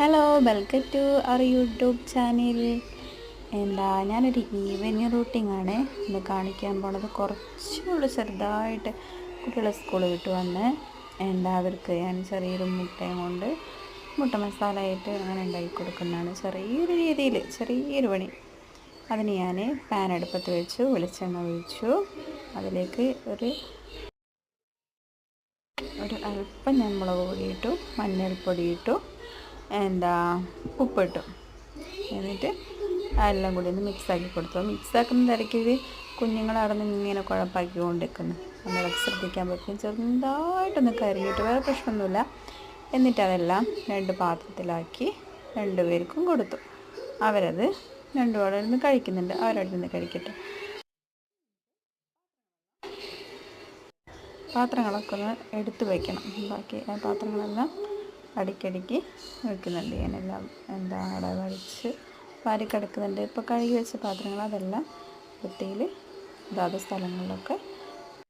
Hello, welcome to our YouTube channel. ഞാനൊരു evening റൂട്ടിങ്ങാണ് ഇന്ന് കാണിക്കാൻ പോണത്. കുറച്ചുകൂടി ചെറുതായിട്ട് കുട്ടികൾ സ്കൂൾ വിട്ട് വന്ന് അവർക്ക് ഞാൻ ചെറിയൊരു മുട്ടയും കൊണ്ട് മുട്ട മസാല ആയിട്ട് അങ്ങനെ ഉണ്ടാക്കി കൊടുക്കുന്നതാണ്. ചെറിയൊരു രീതിയിൽ ചെറിയൊരു പണി. അതിന് ഞാൻ പാൻ അടുപ്പത്ത് വെച്ചു, വെളിച്ചെണ്ണ ഒഴിച്ചു. അതിലേക്ക് ഒരു അല്പം ഞാൻ മുളക് പൊടി ഇട്ടു, മഞ്ഞൾപ്പൊടി ഇട്ടു, ഉപ്പിട്ടു. എന്നിട്ട് എല്ലാം കൂടി ഒന്ന് മിക്സാക്കി കൊടുത്തു. മിക്സാക്കുന്ന തിരക്കിൽ കുഞ്ഞുങ്ങളവിടെ നിന്ന് ഇങ്ങനെ കുഴപ്പമാക്കി കൊണ്ടിരിക്കുന്നു. നമ്മളത് ശ്രദ്ധിക്കാൻ പറ്റും. ചെറുതായിട്ടൊന്ന് കരിഞ്ഞിട്ട്, വേറെ പ്രശ്നമൊന്നുമില്ല. എന്നിട്ട് അതെല്ലാം 2 പാത്രത്തിലാക്കി 2 പേർക്കും കൊടുത്തു. അവരത് 2 പേരും ഇരുന്ന് കഴിക്കുന്നുണ്ട്. അവരവിടെ നിന്ന് കഴിക്കട്ടെ. പാത്രങ്ങളൊക്കെ ഒന്ന് എടുത്ത് വയ്ക്കണം. ബാക്കി പാത്രങ്ങളെല്ലാം അടിക്കടിക്ക് വയ്ക്കുന്നുണ്ട്. ഞാനെല്ലാം അവിടെ വഴിച്ച് വാരി കിടക്കുന്നുണ്ട്. ഇപ്പോൾ കഴുകി വെച്ച പാത്രങ്ങൾ അതെല്ലാം വൃത്തിയിൽ അതാത് സ്ഥലങ്ങളിലൊക്കെ